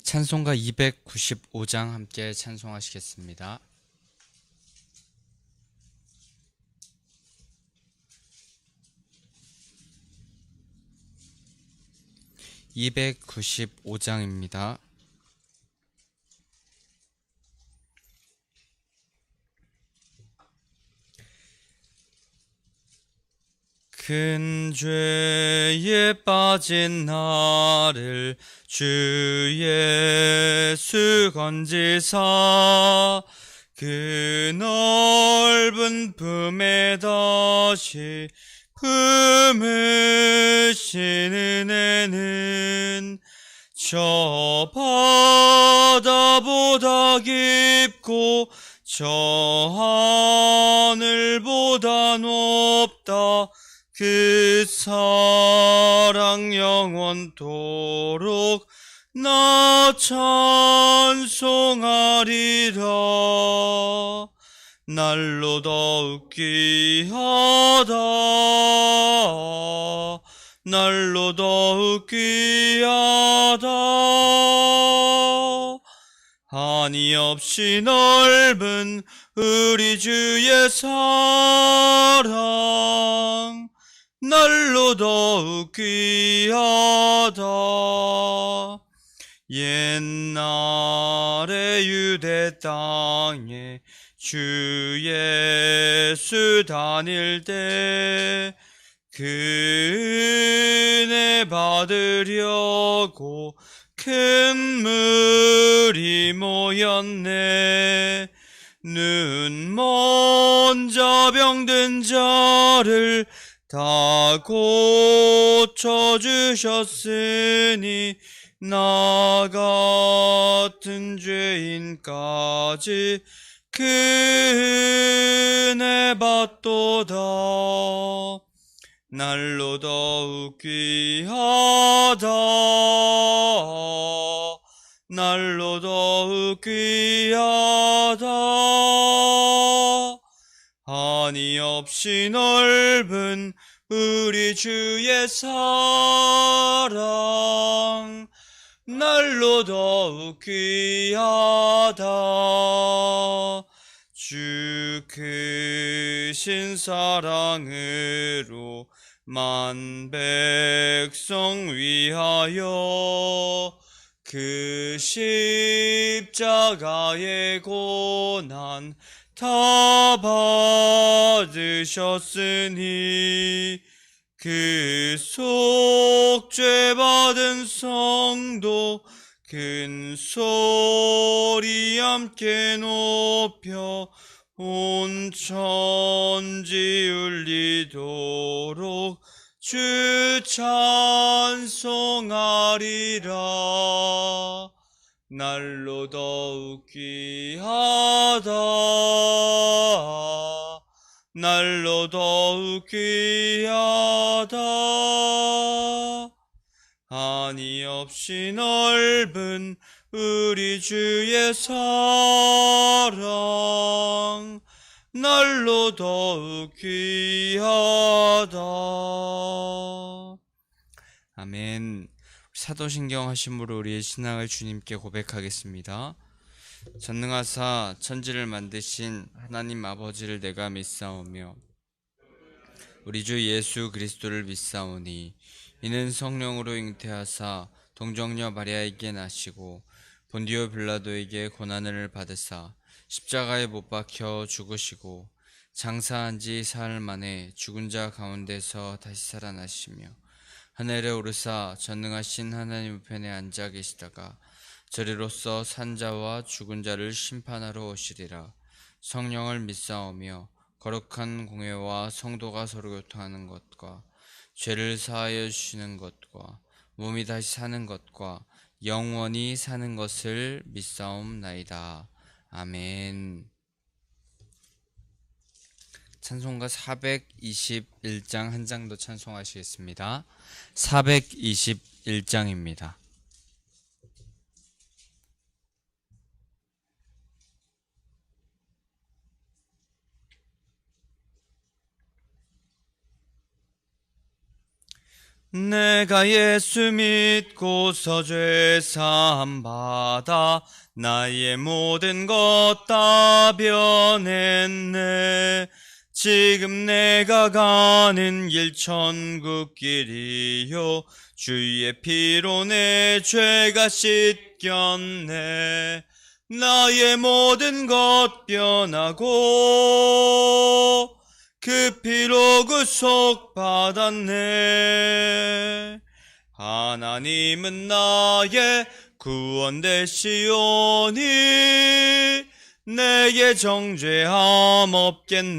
찬송가 295장 함께 찬송하시겠습니다. 295장입니다. 큰 죄에 빠진 나를 주 예수 건지사 그 넓은 품에 다시 품으신 은혜는 저 바다보다 깊고 저 하늘보다 높다. 그 사랑 영원토록 나 찬송하리라. 날로 더욱 귀하다. 날로 더욱 귀하다. 한이 없이 넓은 우리 주의 사랑 날로 더욱 귀하다. 옛날에 유대 땅에 주 예수 다닐 때 그 은혜 받으려고 큰 물이 모였네. 눈 먼저 병든 자를 다 고쳐주셨으니 나 같은 죄인까지 그 은혜 받도다. 날로 더욱 귀하다. 날로 더욱 귀하다. 한이 없이 넓은 우리 주의 사랑 날로 더욱 귀하다. 주 크신 사랑으로 만 백성 위하여 그 십자가의 고난 다 받으셨으니 그 속죄 받은 성도 큰 소리 함께 높여 온 천지 울리도록 주 찬송하리라. 날로 더욱 귀하다. 날로 더욱 귀하다. 한이 없이 넓은 우리 주의 사랑 날로 더욱 귀하다. 아멘. 사도신경 하심으로 우리의 신앙을 주님께 고백하겠습니다. 전능하사 천지를 만드신 하나님 아버지를 내가 믿사오며 우리 주 예수 그리스도를 믿사오니 이는 성령으로 잉태하사 동정녀 마리아에게 나시고 본디오 빌라도에게 고난을 받으사 십자가에 못 박혀 죽으시고 장사한 지 사흘 만에 죽은 자 가운데서 다시 살아나시며 하늘에 오르사 전능하신 하나님 우편에 앉아 계시다가 저리로서 산 자와 죽은 자를 심판하러 오시리라. 성령을 믿사오며 거룩한 공회와 성도가 서로 교통하는 것과 죄를 사하여 주시는 것과 몸이 다시 사는 것과 영원히 사는 것을 믿사옵나이다. 아멘. 찬송가 421장 한 장 더 찬송하시겠습니다. 421장입니다. 내가 예수 믿고서 죄 사함 받아 나의 모든 것 다 변했네. 지금 내가 가는 길 천국 길이요 주의 피로 내 죄가 씻겼네. 나의 모든 것 변하고 그 피로 구속받았네. 하나님은 나의 구원 되시오니 내게 정죄함 없겠네.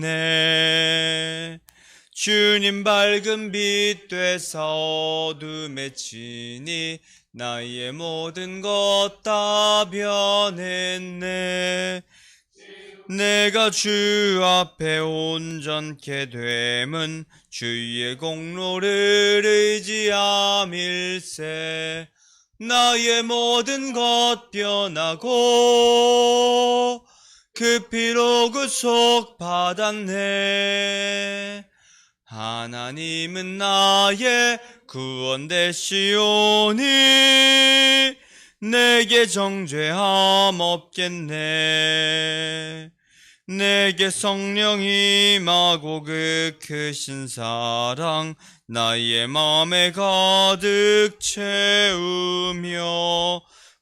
주님 밝은 빛 되사 어둠에 치니 나의 모든 것 다 변했네. 내가 주 앞에 온전케 됨은 주의 공로를 의지함일세. 나의 모든 것 변하고 그 피로 구속받았네. 하나님은 나의 구원 되시오니 내게 정죄함 없겠네. 내게 성령 임하고 그 크신 사랑 나의 맘에 가득 채우며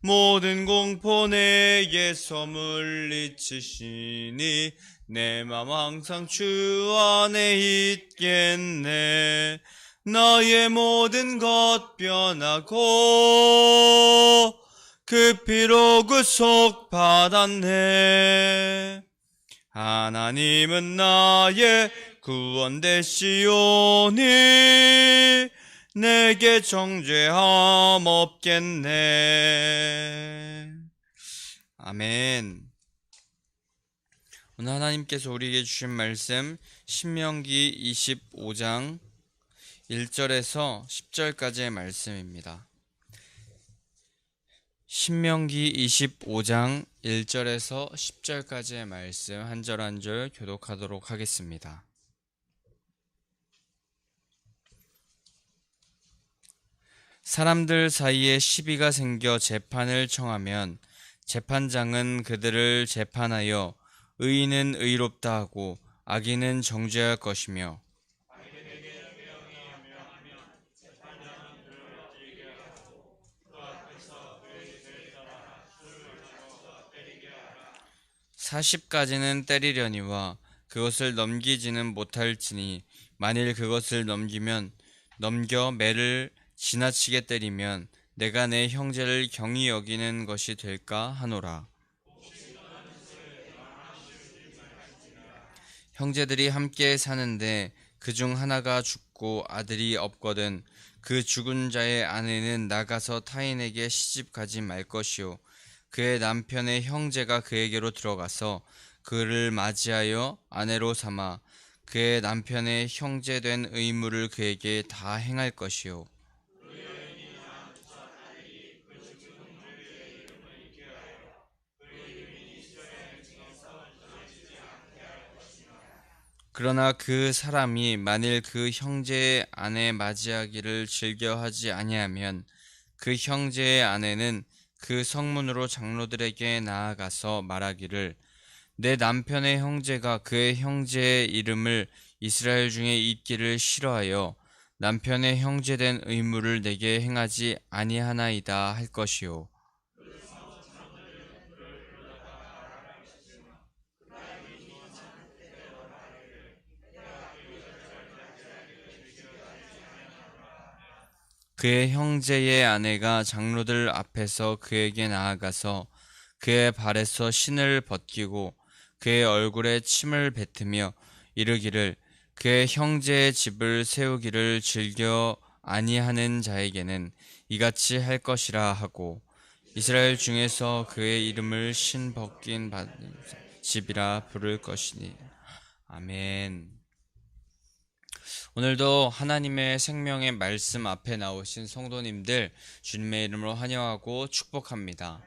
모든 공포 내게서 물리치시니 내 맘 항상 주 안에 있겠네. 나의 모든 것 변하고 그 피로 구속받았네. 하나님은 나의 구원 되시오니 내게 정죄함 없겠네. 아멘. 오늘 하나님께서 우리에게 주신 말씀 신명기 25장 1절에서 10절까지의 말씀입니다. 신명기 25장 1절에서 10절까지의 말씀 한 절 한 절 교독하도록 하겠습니다. 사람들 사이에 시비가 생겨 재판을 청하면 재판장은 그들을 재판하여 의인은 의롭다 하고 악인은 정죄할 것이며 사십까지는 때리려니와 그것을 넘기지는 못할지니 만일 그것을 넘겨 매를 지나치게 때리면 내가 내 형제를 경히 여기는 것이 될까 하노라. 형제들이 함께 사는데 그중 하나가 죽고 아들이 없거든 그 죽은 자의 아내는 나가서 타인에게 시집가지 말 것이요 그의 남편의 형제가 그에게로 들어가서 그를 맞이하여 아내로 삼아 그의 남편의 형제된 의무를 그에게 다 행할 것이요 그러나 그 사람이 만일 그 형제의 아내 맞이하기를 즐겨하지 아니하면 그 형제의 아내는 그 성문으로 장로들에게 나아가서 말하기를 내 남편의 형제가 그의 형제의 이름을 이스라엘 중에 잊기를 싫어하여 남편의 형제된 의무를 내게 행하지 아니하나이다 할 것이요 그의 형제의 아내가 장로들 앞에서 그에게 나아가서 그의 발에서 신을 벗기고 그의 얼굴에 침을 뱉으며 이르기를 그의 형제의 집을 세우기를 즐겨 아니하는 자에게는 이같이 할 것이라 하고 이스라엘 중에서 그의 이름을 신 벗긴 집이라 부를 것이니. 아멘. 오늘도 하나님의 생명의 말씀 앞에 나오신 성도님들 주님의 이름으로 환영하고 축복합니다.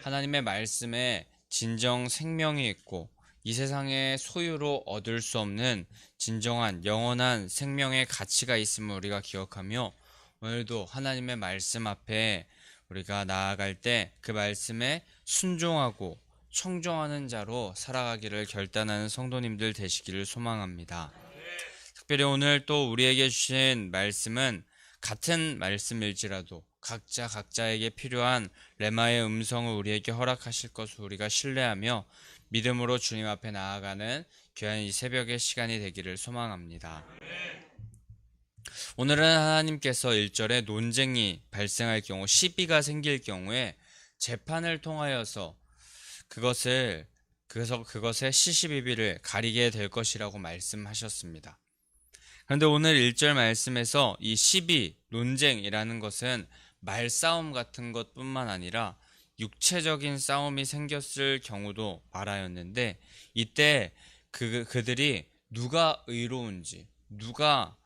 하나님의 말씀에 진정 생명이 있고 이 세상의 소유로 얻을 수 없는 진정한 영원한 생명의 가치가 있음을 우리가 기억하며 오늘도 하나님의 말씀 앞에 우리가 나아갈 때 그 말씀에 순종하고 청종하는 자로 살아가기를 결단하는 성도님들 되시기를 소망합니다. 특별히 오늘 또 우리에게 주신 말씀은 같은 말씀일지라도 각자 각자에게 필요한 레마의 음성을 우리에게 허락하실 것을 우리가 신뢰하며 믿음으로 주님 앞에 나아가는 귀한 이 새벽의 시간이 되기를 소망합니다. 오늘은 하나님께서 1절에 논쟁이 발생할 경우, 시비가 생길 경우에 재판을 통하여서 그것의 시시비비를 가리게 될 것이라고 말씀하셨습니다. 그런데 오늘 1절 말씀에서 이 시비, 논쟁이라는 것은 말싸움 같은 것뿐만 아니라 육체적인 싸움이 생겼을 경우도 말하였는데, 이때 그들이 누가 의로운지, 누가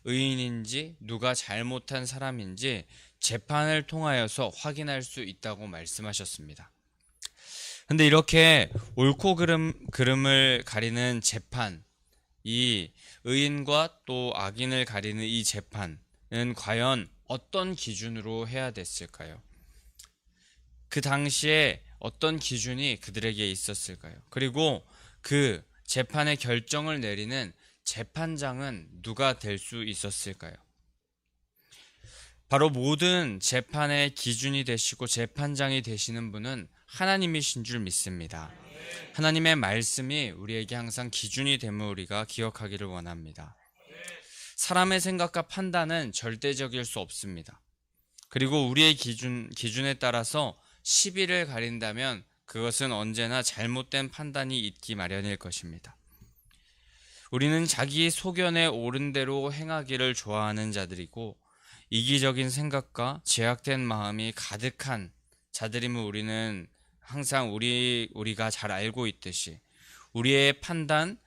의인인지, 누가 잘못한 사람인지 재판을 통하여서 확인할 수 있다고 말씀하셨습니다. 근데 이렇게 옳고 그름을 가리는 재판, 이 의인과 또 악인을 가리는 이 재판은 과연 어떤 기준으로 해야 됐을까요? 그 당시에 어떤 기준이 그들에게 있었을까요? 그리고 그 재판의 결정을 내리는 재판장은 누가 될 수 있었을까요? 바로 모든 재판의 기준이 되시고 재판장이 되시는 분은 하나님이신 줄 믿습니다. 하나님의 말씀이 우리에게 항상 기준이 됨을 우리가 기억하기를 원합니다. 사람의 생각과 판단은 절대적일 수 없습니다. 그리고 우리의 기준에 따라서 시비를 가린다면 그것은 언제나 잘못된 판단이 있기 마련일 것입니다. 우리는 자기 소견에 옳은 대로 행하기를 좋아하는 자들이고, 이기적인 생각과 제약된 마음이 가득한 자들임을 우리는 항상 우리가 잘 알고 있듯이 우리의 판단,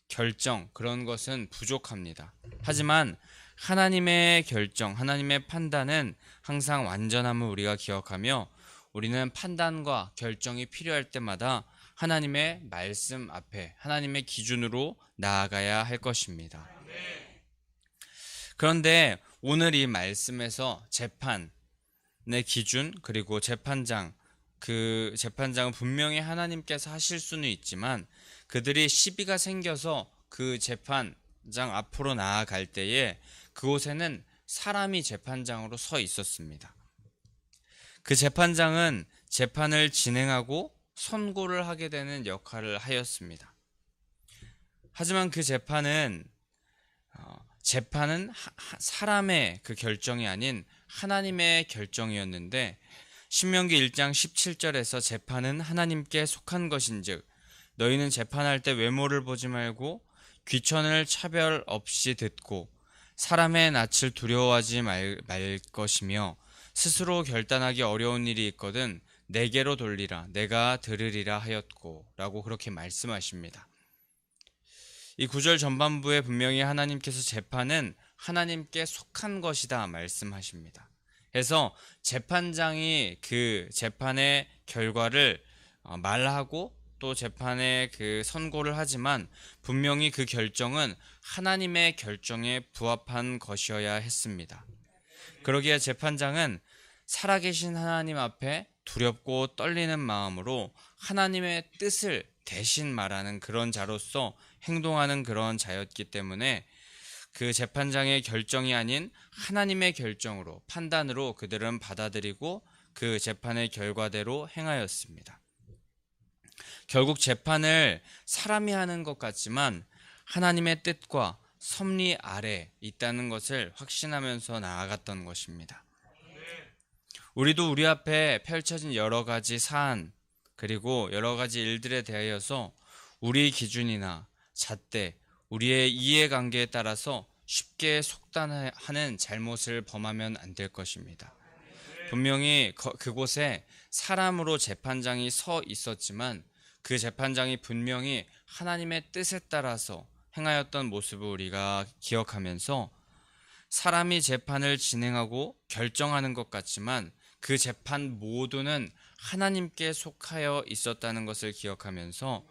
결정, 그런 것은 부족합니다. 하지만 하나님의 결정, 하나님의 판단은 항상 완전함을 우리가 기억하며, 우리는 판단과 결정이 필요할 때마다 하나님의 말씀 앞에 하나님의 기준으로 나아가야 할 것입니다. 그런데 오늘 이 말씀에서 재판의 기준, 그리고 그 재판장은 분명히 하나님께서 하실 수는 있지만 그들이 시비가 생겨서 그 재판장 앞으로 나아갈 때에 그곳에는 사람이 재판장으로 서 있었습니다. 그 재판장은 재판을 진행하고 선고를 하게 되는 역할을 하였습니다. 하지만 그 재판은 사람의 그 결정이 아닌 하나님의 결정이었는데, 신명기 1장 17절에서 재판은 하나님께 속한 것인즉 너희는 재판할 때 외모를 보지 말고 귀천을 차별 없이 듣고 사람의 낯을 두려워하지 말 것이며, 스스로 결단하기 어려운 일이 있거든 내게로 돌리라, 내가 들으리라 하였고, 라고 그렇게 말씀하십니다. 이 구절 전반부에 분명히 하나님께서 재판은 하나님께 속한 것이다 말씀하십니다. 그래서 재판장이 그 재판의 결과를 말하고 또 재판의 그 선고를 하지만 분명히 그 결정은 하나님의 결정에 부합한 것이어야 했습니다. 그러기에 재판장은 살아계신 하나님 앞에 두렵고 떨리는 마음으로 하나님의 뜻을 대신 말하는 그런 자로서 행동하는 그런 자였기 때문에 그 재판장의 결정이 아닌 하나님의 결정으로, 판단으로 그들은 받아들이고 그 재판의 결과대로 행하였습니다. 결국 재판을 사람이 하는 것 같지만 하나님의 뜻과 섭리 아래 있다는 것을 확신하면서 나아갔던 것입니다. 우리도 우리 앞에 펼쳐진 여러 가지 사안, 그리고 여러 가지 일들에 대하여서 우리 기준이나 잣대, 우리의 이해관계에 따라서 쉽게 속단하는 잘못을 범하면 안 될 것입니다. 분명히 그곳에 사람으로 재판장이 서 있었지만 그 재판장이 분명히 하나님의 뜻에 따라서 행하였던 모습을 우리가 기억하면서, 사람이 재판을 진행하고 결정하는 것 같지만 그 재판 모두는 하나님께 속하여 있었다는 것을 기억하면서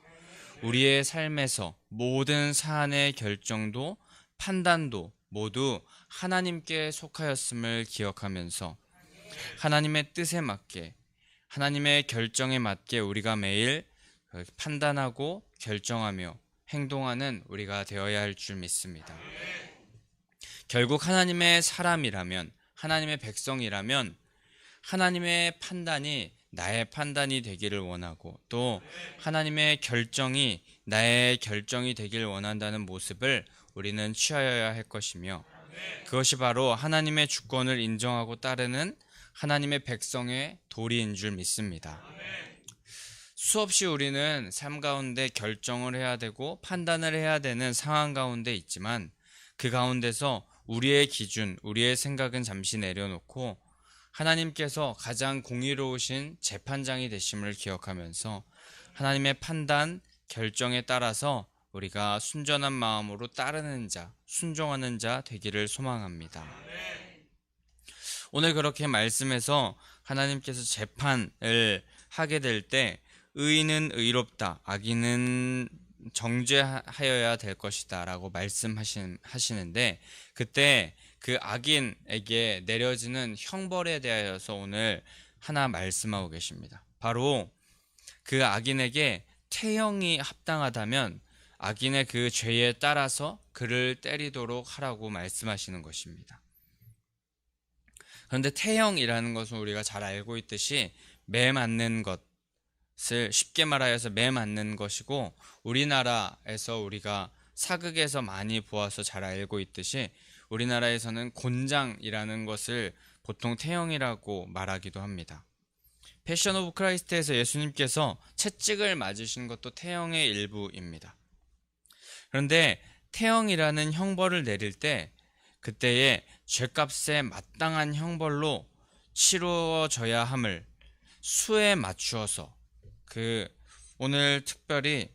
우리의 삶에서 모든 사안의 결정도 판단도 모두 하나님께 속하였음을 기억하면서 하나님의 뜻에 맞게, 하나님의 결정에 맞게 우리가 매일 판단하고 결정하며 행동하는 우리가 되어야 할 줄 믿습니다. 결국 하나님의 사람이라면, 하나님의 백성이라면 하나님의 판단이 나의 판단이 되기를 원하고, 또 하나님의 결정이 나의 결정이 되기를 원한다는 모습을 우리는 취하여야 할 것이며, 그것이 바로 하나님의 주권을 인정하고 따르는 하나님의 백성의 도리인 줄 믿습니다. 수없이 우리는 삶 가운데 결정을 해야 되고 판단을 해야 되는 상황 가운데 있지만, 그 가운데서 우리의 기준, 우리의 생각은 잠시 내려놓고 하나님께서 가장 공의로우신 재판장이 되심을 기억하면서 하나님의 판단, 결정에 따라서 우리가 순전한 마음으로 따르는 자, 순종하는 자 되기를 소망합니다. 오늘 그렇게 말씀에서 하나님께서 재판을 하게 될 때 의인은 의롭다, 악인은 정죄하여야 될 것이다 라고 말씀하시는데, 그때 그 악인에게 내려지는 형벌에 대하여서 오늘 하나 말씀하고 계십니다. 바로 그 악인에게 태형이 합당하다면 악인의 그 죄에 따라서 그를 때리도록 하라고 말씀하시는 것입니다. 그런데 태형이라는 것은 우리가 잘 알고 있듯이 매 맞는 것을 쉽게 말하여서 매 맞는 것이고, 우리나라에서 우리가 사극에서 많이 보아서 잘 알고 있듯이 우리나라에서는 곤장이라는 것을 보통 태형이라고 말하기도 합니다. 패션 오브 크라이스트에서 예수님께서 채찍을 맞으신 것도 태형의 일부입니다. 그런데 태형이라는 형벌을 내릴 때 그때의 죄값에 마땅한 형벌로 치루어져야 함을 수에 맞추어서, 오늘 특별히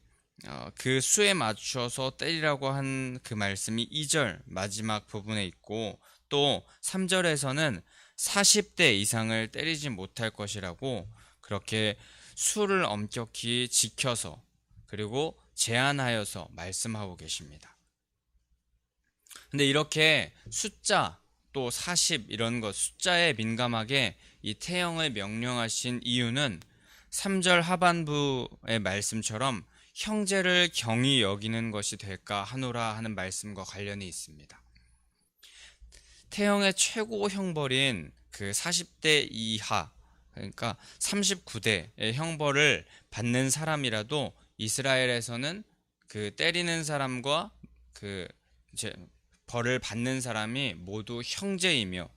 그 수에 맞추어서 때리라고 한 그 말씀이 2절 마지막 부분에 있고, 또 3절에서는 40대 이상을 때리지 못할 것이라고 그렇게 수를 엄격히 지켜서 그리고 제한하여서 말씀하고 계십니다. 근데 이렇게 숫자, 또 40 이런 것, 숫자에 민감하게 이 태형을 명령하신 이유는 3절 하반부의 말씀처럼 형제를 경히 여기는 것이 될까 하노라 하는 말씀과 관련이 있습니다. 태형의 최고 형벌인 그 40대 이하, 그러니까 39대의 형벌을 받는 사람이라도 이스라엘에서는 그 때리는 사람과 그 벌을 받는 사람이 모두 형제이며,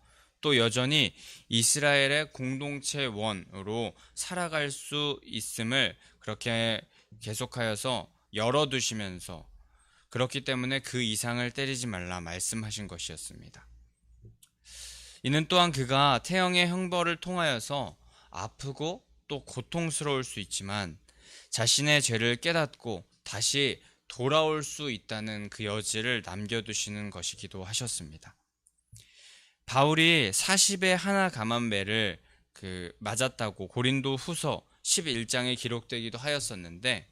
또 여전히 이스라엘의 공동체원으로 살아갈 수 있음을 그렇게 계속하여서 열어두시면서, 그렇기 때문에 그 이상을 때리지 말라 말씀하신 것이었습니다. 이는 또한 그가 태형의 형벌을 통하여서 아프고 또 고통스러울 수 있지만 자신의 죄를 깨닫고 다시 돌아올 수 있다는 그 여지를 남겨두시는 것이기도 하셨습니다. 바울이 40의 하나 감한매를 맞았다고 고린도 후서 11장에 기록되기도 하였었는데,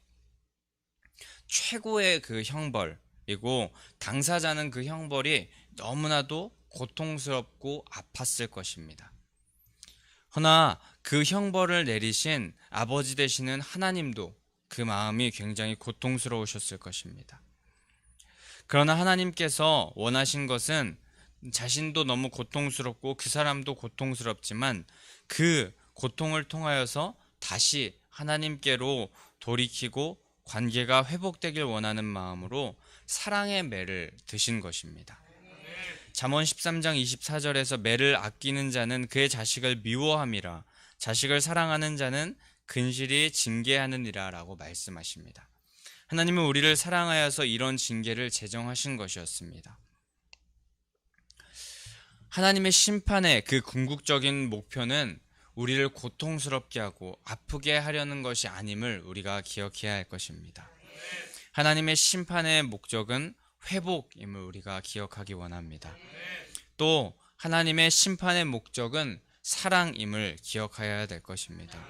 최고의 그 형벌이고 당사자는 그 형벌이 너무나도 고통스럽고 아팠을 것입니다. 허나 그 형벌을 내리신 아버지 되시는 하나님도 그 마음이 굉장히 고통스러우셨을 것입니다. 그러나 하나님께서 원하신 것은 자신도 너무 고통스럽고 그 사람도 고통스럽지만 그 고통을 통하여서 다시 하나님께로 돌이키고 관계가 회복되길 원하는 마음으로 사랑의 매를 드신 것입니다. 잠언 13장 24절에서 매를 아끼는 자는 그의 자식을 미워함이라, 자식을 사랑하는 자는 근실히 징계하느니라 라고 말씀하십니다. 하나님은 우리를 사랑하여서 이런 징계를 제정하신 것이었습니다. 하나님의 심판의 그 궁극적인 목표는 우리를 고통스럽게 하고 아프게 하려는 것이 아님을 우리가 기억해야 할 것입니다. 하나님의 심판의 목적은 회복임을 우리가 기억하기 원합니다. 또 하나님의 심판의 목적은 사랑임을 기억해야 될 것입니다.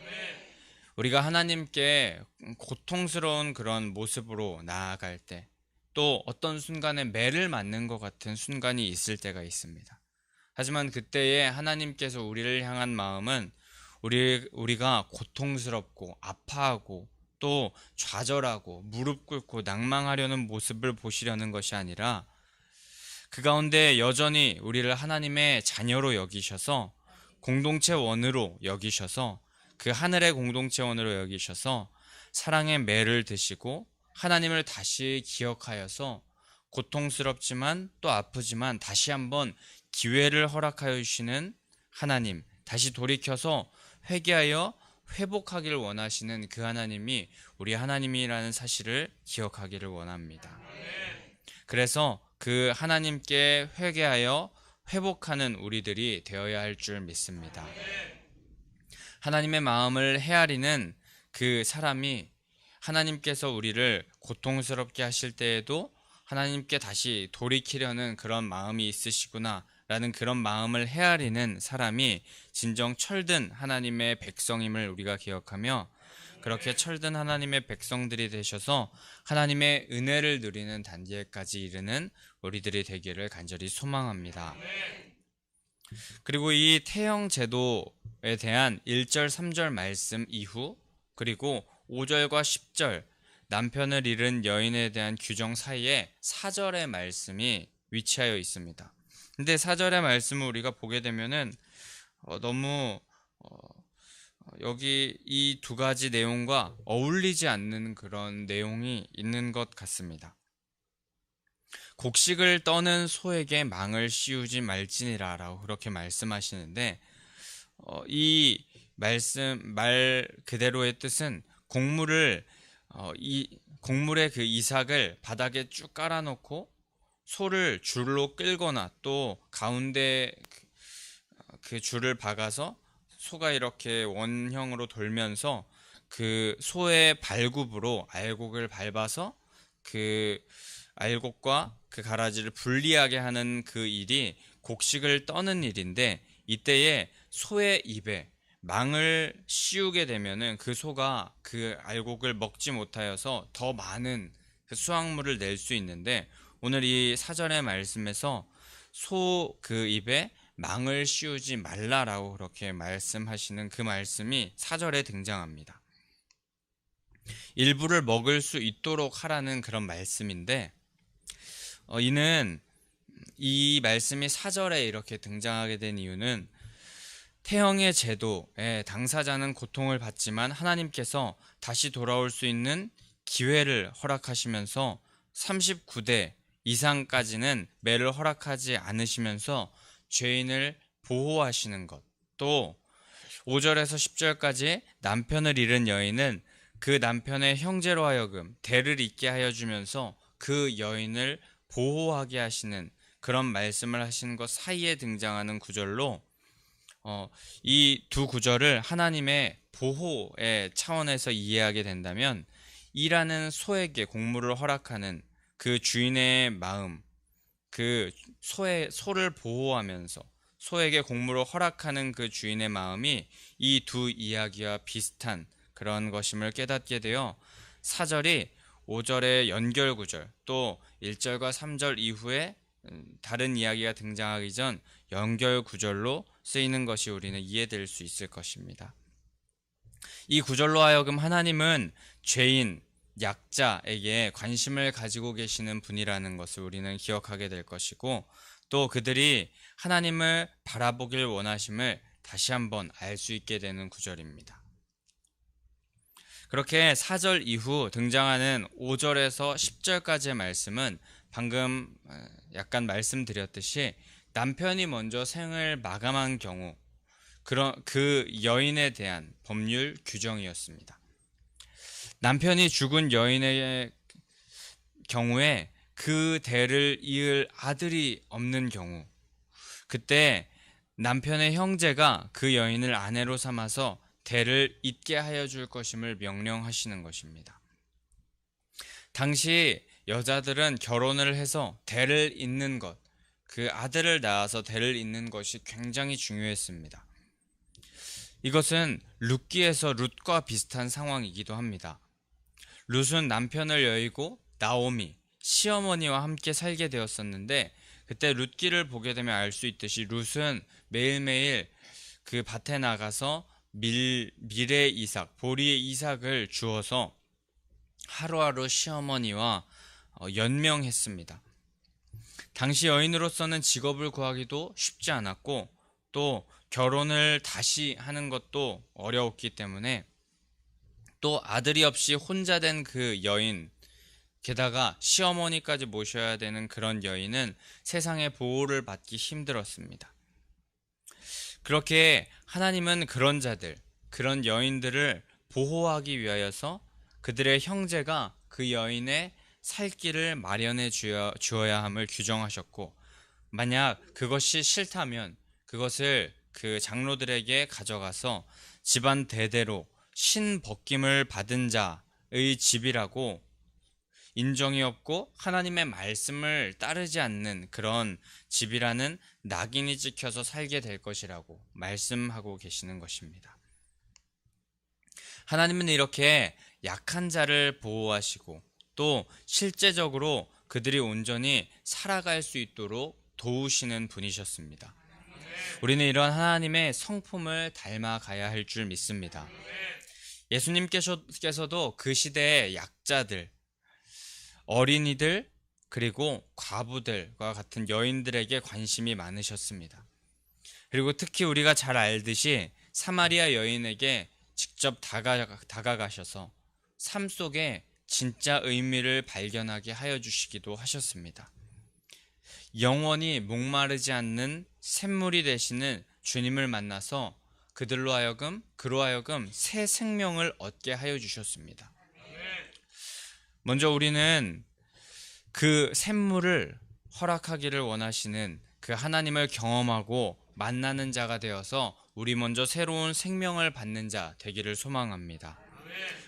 우리가 하나님께 고통스러운 그런 모습으로 나아갈 때, 또 어떤 순간에 매를 맞는 것 같은 순간이 있을 때가 있습니다. 하지만 그때에 하나님께서 우리를 향한 마음은 우리가 고통스럽고 아파하고 또 좌절하고 무릎 꿇고 낭망하려는 모습을 보시려는 것이 아니라 그 가운데 여전히 우리를 하나님의 자녀로 여기셔서 공동체원으로 여기셔서 그 하늘의 공동체원으로 여기셔서 사랑의 매를 드시고 하나님을 다시 기억하여서 고통스럽지만 또 아프지만 다시 한번 기회를 허락하여 주시는 하나님, 다시 돌이켜서 회개하여 회복하기를 원하시는 그 하나님이 우리 하나님이라는 사실을 기억하기를 원합니다. 그래서 그 하나님께 회개하여 회복하는 우리들이 되어야 할 줄 믿습니다. 하나님의 마음을 헤아리는 그 사람이 하나님께서 우리를 고통스럽게 하실 때에도 하나님께 다시 돌이키려는 그런 마음이 있으시구나 라는 그런 마음을 헤아리는 사람이 진정 철든 하나님의 백성임을 우리가 기억하며 그렇게 철든 하나님의 백성들이 되셔서 하나님의 은혜를 누리는 단계까지 이르는 우리들이 되기를 간절히 소망합니다. 그리고 이 태형 제도에 대한 1절, 3절 말씀 이후 그리고 5절과 10절 남편을 잃은 여인에 대한 규정 사이에 4절의 말씀이 위치하여 있습니다. 근데 4절의 말씀을 우리가 보게 되면은 너무 여기 이 두 가지 내용과 어울리지 않는 그런 내용이 있는 것 같습니다. 곡식을 떠는 소에게 망을 씌우지 말지니라 라고 그렇게 말씀하시는데 이 말 그대로의 뜻은 곡물의 그 이삭을 바닥에 쭉 깔아놓고 소를 줄로 끌거나 또 가운데 그 줄을 박아서 소가 이렇게 원형으로 돌면서 그 소의 발굽으로 알곡을 밟아서 그 알곡과 그 가라지를 분리하게 하는 그 일이 곡식을 떠는 일인데 이때에 소의 입에 망을 씌우게 되면은 그 소가 그 알곡을 먹지 못하여서 더 많은 그 수확물을 낼 수 있는데 오늘 이 사절의 말씀에서 소 그 입에 망을 씌우지 말라라고 그렇게 말씀하시는 그 말씀이 4절에 등장합니다. 일부를 먹을 수 있도록 하라는 그런 말씀인데 이는 이 말씀이 4절에 이렇게 등장하게 된 이유는 태형의 제도에 당사자는 고통을 받지만 하나님께서 다시 돌아올 수 있는 기회를 허락하시면서 39대 이상까지는 매를 허락하지 않으시면서 죄인을 보호하시는 것, 또 5절에서 10절까지 남편을 잃은 여인은 그 남편의 형제로 하여금 대를 잇게 하여 주면서 그 여인을 보호하게 하시는 그런 말씀을 하시는 것 사이에 등장하는 구절로 이 두 구절을 하나님의 보호의 차원에서 이해하게 된다면 이라는 소에게 곡물을 허락하는 그 주인의 마음, 그 소를 보호하면서 소에게 곡물을 허락하는 그 주인의 마음이 이 두 이야기와 비슷한 그런 것임을 깨닫게 되어 4절이 5절의 연결 구절 또 1절과 3절 이후에 다른 이야기가 등장하기 전 연결 구절로 쓰이는 것이 우리는 이해될 수 있을 것입니다. 이 구절로 하여금 하나님은 죄인, 약자에게 관심을 가지고 계시는 분이라는 것을 우리는 기억하게 될 것이고 또 그들이 하나님을 바라보길 원하심을 다시 한번 알 수 있게 되는 구절입니다. 그렇게 4절 이후 등장하는 5절에서 10절까지의 말씀은 방금 약간 말씀드렸듯이 남편이 먼저 생을 마감한 경우 그 여인에 대한 법률 규정이었습니다. 남편이 죽은 여인의 경우에 그 대를 이을 아들이 없는 경우 그때 남편의 형제가 그 여인을 아내로 삼아서 대를 잇게 하여 줄 것임을 명령하시는 것입니다. 당시 여자들은 결혼을 해서 대를 잇는 것, 그 아들을 낳아서 대를 잇는 것이 굉장히 중요했습니다. 이것은 룻기에서 룻과 비슷한 상황이기도 합니다. 룻은 남편을 여의고 나오미, 시어머니와 함께 살게 되었었는데, 그때 룻기를 보게 되면 알 수 있듯이 룻은 매일매일 그 밭에 나가서 밀의 이삭, 보리의 이삭을 주어서 하루하루 시어머니와 연명했습니다. 당시 여인으로서는 직업을 구하기도 쉽지 않았고, 또 결혼을 다시 하는 것도 어려웠기 때문에, 또 아들이 없이 혼자 된 그 여인, 게다가 시어머니까지 모셔야 되는 그런 여인은 세상의 보호를 받기 힘들었습니다. 그렇게 하나님은 그런 자들, 그런 여인들을 보호하기 위하여서 그들의 형제가 그 여인의 살 길을 마련해 주어야 함을 규정하셨고, 만약 그것이 싫다면 그것을 그 장로들에게 가져가서 집안 대대로 신벗김을 받은 자의 집이라고 인정이 없고 하나님의 말씀을 따르지 않는 그런 집이라는 낙인이 찍혀서 살게 될 것이라고 말씀하고 계시는 것입니다. 하나님은 이렇게 약한 자를 보호하시고 또 실제적으로 그들이 온전히 살아갈 수 있도록 도우시는 분이셨습니다. 우리는 이런 하나님의 성품을 닮아가야 할 줄 믿습니다. 예수님께서도 그 시대의 약자들, 어린이들, 그리고 과부들과 같은 여인들에게 관심이 많으셨습니다. 그리고 특히 우리가 잘 알듯이 사마리아 여인에게 직접 다가가셔서 삶 속에 진짜 의미를 발견하게 하여 주시기도 하셨습니다. 영원히 목마르지 않는 샘물이 되시는 주님을 만나서 그로 하여금 새 생명을 얻게 하여 주셨습니다. 먼저 우리는 그 샘물을 허락하기를 원하시는 그 하나님을 경험하고 만나는 자가 되어서 우리 먼저 새로운 생명을 받는 자 되기를 소망합니다.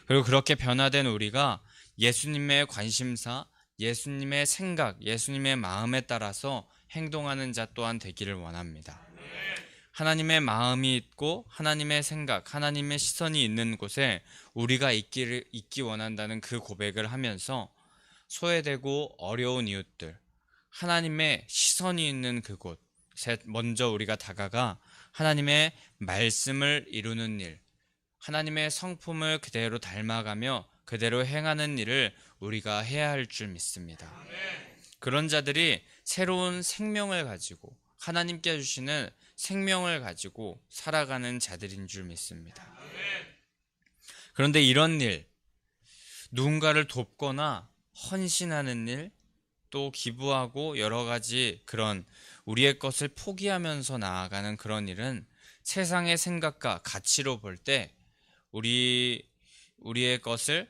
그리고 그렇게 변화된 우리가 예수님의 관심사, 예수님의 생각, 예수님의 마음에 따라서 행동하는 자 또한 되기를 원합니다. 하나님의 마음이 있고 하나님의 생각, 하나님의 시선이 있는 곳에 우리가 있기 원한다는 그 고백을 하면서 소외되고 어려운 이웃들, 하나님의 시선이 있는 그곳에 먼저 우리가 다가가 하나님의 말씀을 이루는 일, 하나님의 성품을 그대로 닮아가며 그대로 행하는 일을 우리가 해야 할 줄 믿습니다. 그런 자들이 새로운 생명을 가지고 하나님께 주시는 생명을 가지고 살아가는 자들인 줄 믿습니다. 그런데 이런 일, 누군가를 돕거나 헌신하는 일, 또 기부하고 여러 가지 그런 우리의 것을 포기하면서 나아가는 그런 일은 세상의 생각과 가치로 볼 때 우리의 것을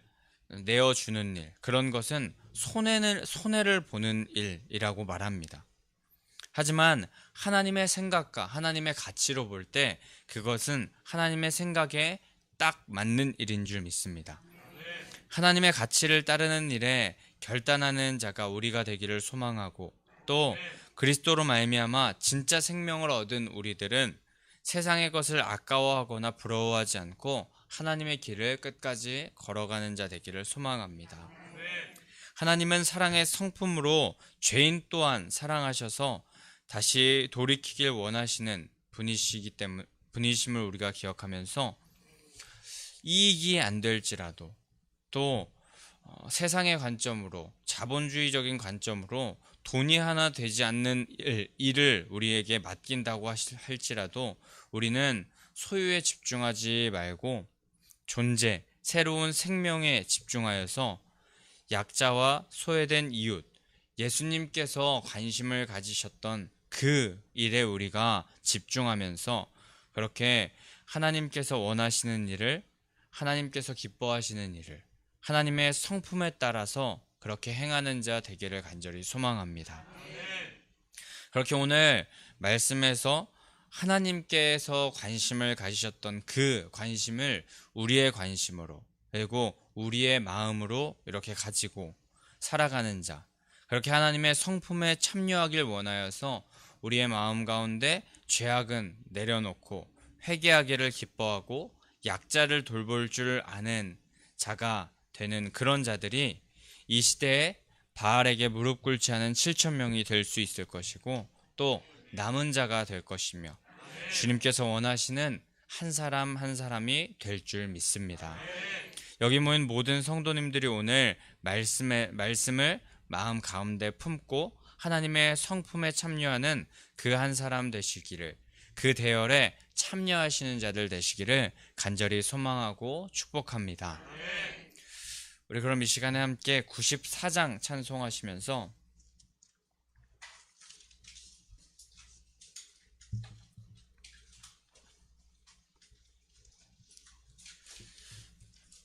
내어주는 일, 그런 것은 손해를 보는 일이라고 말합니다. 하지만 하나님의 생각과 하나님의 가치로 볼 때 그것은 하나님의 생각에 딱 맞는 일인 줄 믿습니다. 하나님의 가치를 따르는 일에 결단하는 자가 우리가 되기를 소망하고, 또 그리스도로 말미암아 진짜 생명을 얻은 우리들은 세상의 것을 아까워하거나 부러워하지 않고 하나님의 길을 끝까지 걸어가는 자 되기를 소망합니다. 하나님은 사랑의 성품으로 죄인 또한 사랑하셔서 다시 돌이키길 원하시는 분이심을 우리가 기억하면서 이익이 안 될지라도 또 세상의 관점으로, 자본주의적인 관점으로 돈이 하나 되지 않는 일을 우리에게 맡긴다고 할지라도 우리는 소유에 집중하지 말고 새로운 생명에 집중하여서 약자와 소외된 이웃, 예수님께서 관심을 가지셨던 그 일에 우리가 집중하면서 그렇게 하나님께서 원하시는 일을, 하나님께서 기뻐하시는 일을 하나님의 성품에 따라서 그렇게 행하는 자 되기를 간절히 소망합니다. 그렇게 오늘 말씀에서 하나님께서 관심을 가지셨던 그 관심을 우리의 관심으로, 그리고 우리의 마음으로 이렇게 가지고 살아가는 자, 그렇게 하나님의 성품에 참여하길 원하여서 우리의 마음 가운데 죄악은 내려놓고 회개하기를 기뻐하고 약자를 돌볼 줄 아는 자가 되는 그런 자들이 이 시대에 바알에게 무릎 꿇지 않은 7천 명이 될 수 있을 것이고 또 남은 자가 될 것이며 주님께서 원하시는 한 사람 한 사람이 될 줄 믿습니다. 여기 모인 모든 성도님들이 오늘 말씀을 마음 가운데 품고 하나님의 성품에 참여하는 그 한 사람 되시기를, 그 대열에 참여하시는 자들 되시기를 간절히 소망하고 축복합니다. 우리 그럼 이 시간에 함께 94장 찬송하시면서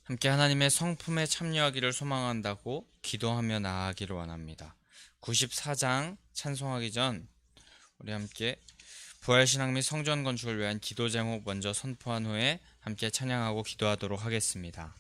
함께 하나님의 성품에 참여하기를 소망한다고 기도하며 나아가기를 원합니다. 94장 찬송하기 전 우리 함께 부활신앙 및 성전 건축을 위한 기도 제목 먼저 선포한 후에 함께 찬양하고 기도하도록 하겠습니다.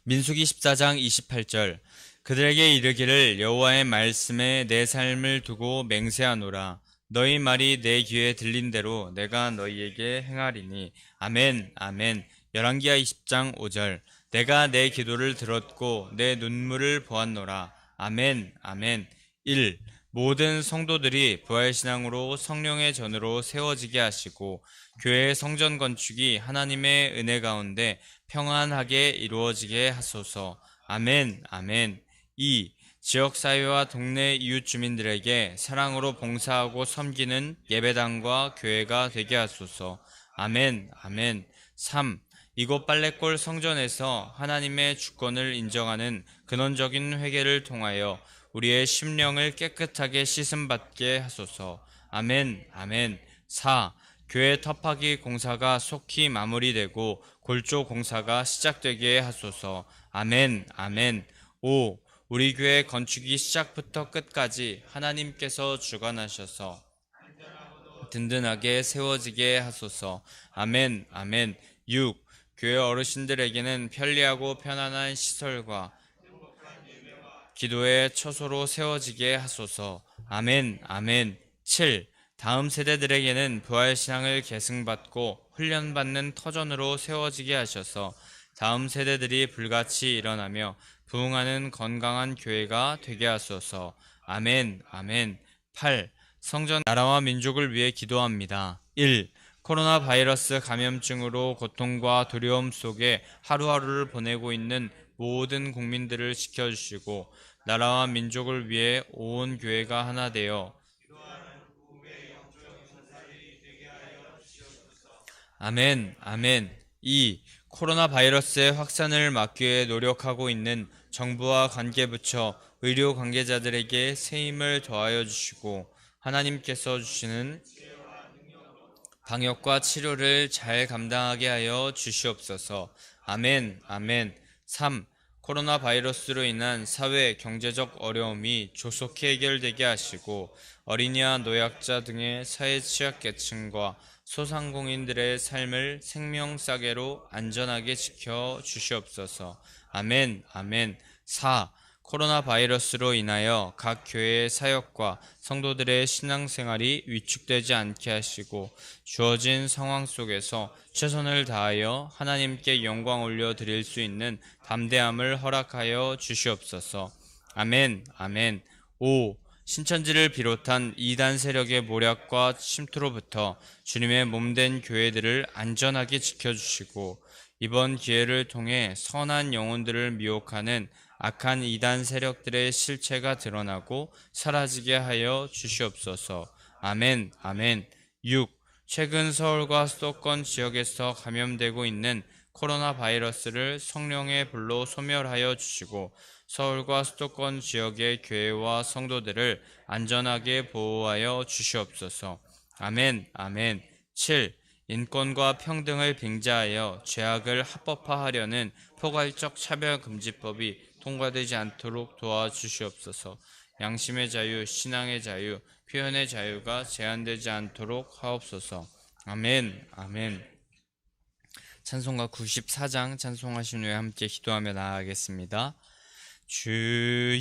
민수기 14장 28절 그들에게 이르기를 여호와의 말씀에 내 삶을 두고 맹세하노라. 너희 말이 내 귀에 들린 대로 내가 너희에게 행하리니. 아멘 아멘. 열왕기하 20장 5절 내가 내 기도를 들었고 내 눈물을 보았노라. 아멘 아멘. 1. 모든 성도들이 부활신앙으로 성령의 전으로 세워지게 하시고 교회의 성전 건축이 하나님의 은혜 가운데 평안하게 이루어지게 하소서. 아멘 아멘. 2. 지역사회와 동네 이웃 주민들에게 사랑으로 봉사하고 섬기는 예배당과 교회가 되게 하소서. 아멘 아멘. 3. 이곳 빨래골 성전에서 하나님의 주권을 인정하는 근원적인 회개를 통하여 우리의 심령을 깨끗하게 씻음받게 하소서. 아멘 아멘. 4. 교회 터파기 공사가 속히 마무리되고 골조 공사가 시작되게 하소서. 아멘 아멘. 5. 우리 교회 건축이 시작부터 끝까지 하나님께서 주관하셔서 든든하게 세워지게 하소서. 아멘 아멘. 6. 교회 어르신들에게는 편리하고 편안한 시설과 기도의 처소로 세워지게 하소서. 아멘 아멘. 7. 다음 세대들에게는 부활신앙을 계승받고 훈련받는 터전으로 세워지게 하셔서 다음 세대들이 불같이 일어나며 부흥하는 건강한 교회가 되게 하소서. 아멘 아멘. 8. 성전 나라와 민족을 위해 기도합니다. 1. 코로나 바이러스 감염증으로 고통과 두려움 속에 하루하루를 보내고 있는 모든 국민들을 지켜주시고 나라와 민족을 위해 온 교회가 하나 되어 아멘 아멘. 2. 코로나 바이러스의 확산을 막기 위해 노력하고 있는 정부와 관계부처, 의료 관계자들에게 새 힘을 더하여 주시고 하나님께서 주시는 방역과 치료를 잘 감당하게 하여 주시옵소서. 아멘 아멘. 3. 코로나 바이러스로 인한 사회, 경제적 어려움이 조속히 해결되게 하시고 어린이와 노약자 등의 사회 취약계층과 소상공인들의 삶을 생명싸개로 안전하게 지켜 주시옵소서. 아멘 아멘. 4. 코로나 바이러스로 인하여 각 교회의 사역과 성도들의 신앙생활이 위축되지 않게 하시고 주어진 상황 속에서 최선을 다하여 하나님께 영광 올려드릴 수 있는 담대함을 허락하여 주시옵소서. 아멘 아멘. 5. 신천지를 비롯한 이단 세력의 모략과 침투로부터 주님의 몸된 교회들을 안전하게 지켜주시고 이번 기회를 통해 선한 영혼들을 미혹하는 악한 이단 세력들의 실체가 드러나고 사라지게 하여 주시옵소서. 아멘 아멘. 6. 최근 서울과 수도권 지역에서 감염되고 있는 코로나 바이러스를 성령의 불로 소멸하여 주시고 서울과 수도권 지역의 교회와 성도들을 안전하게 보호하여 주시옵소서. 아멘 아멘. 7. 인권과 평등을 빙자하여 죄악을 합법화하려는 포괄적 차별금지법이 통과되지 않도록 도와주시옵소서. 양심의 자유, 신앙의 자유, 표현의 자유가 제한되지 않도록 하옵소서. 아멘 아멘. 찬송가 94장 찬송하신 후에 함께 기도하며 나아가겠습니다. 주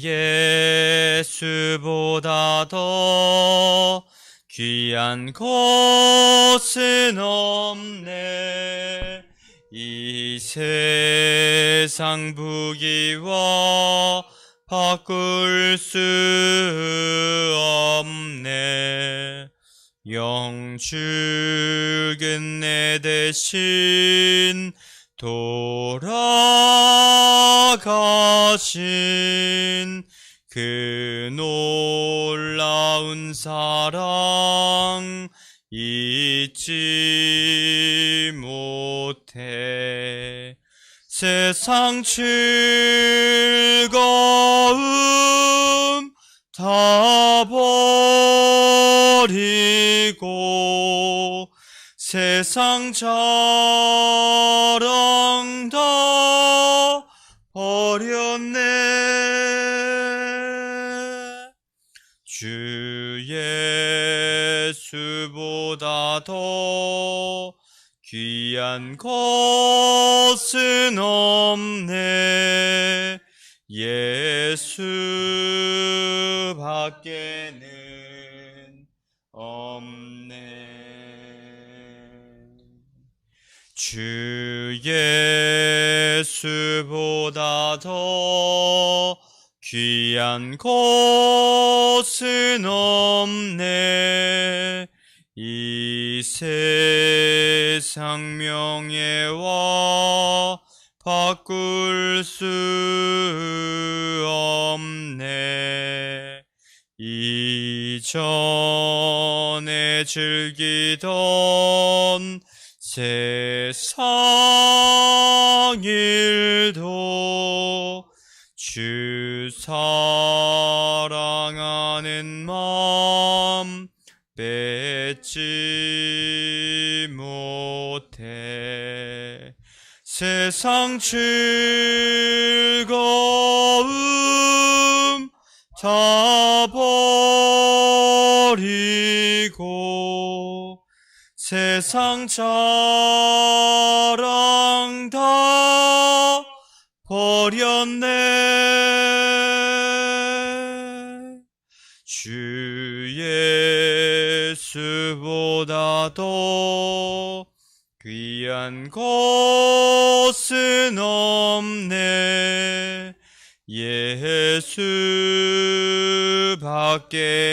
예수보다 더 귀한 것은 없네. 이 세상 부귀와 바꿀 수 없네. 영축은 내 대신 돌아가신 그 놀라운 사랑 잊지 못해. 세상 즐거움 다 버리고 세상 자랑 다 버렸네. 주 예수보다 더 귀한 것은 없네. 예수밖에는 없네. 주 예수보다 더 귀한 것은 없네. 이 세상 명예와 바꿀 수 없네. 이전에 즐기던 세상 일도 주 사랑하는 마음 뺏지 못해. 세상 즐거움 다 버리고 세상 자랑 다 버렸네. 주 예수보다 더 귀한 것은 없네.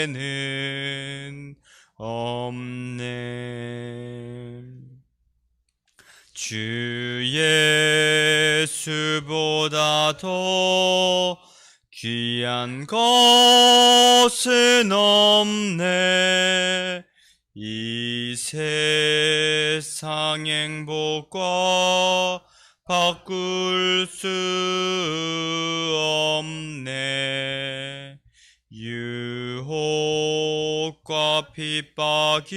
예수밖에는 없네. 주 예수보다 더 귀한 것은 없네. 이 세상 행복과 바꿀 수 없네. 유혹과 핍박이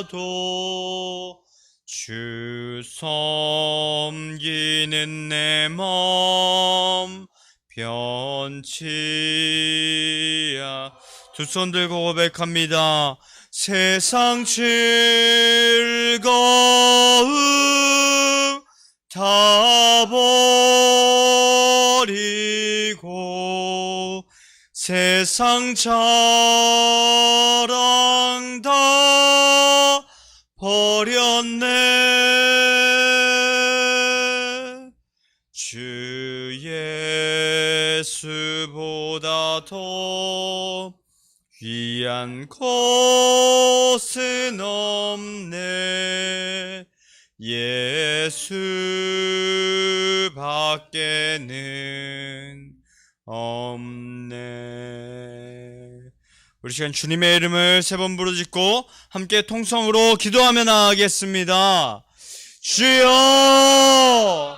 몰려와도 주 섬기는 내 맘 변치 두 손 들고 고백합니다. 세상 즐거움 다 버리고 세상 자랑 다 버렸네. 주 예수보다 더 귀한 것은 없네. 예수밖에는 없네. 우리 시간 주님의 이름을 세 번 부르짖고 함께 통성으로 기도하며 나아가겠습니다. 주여!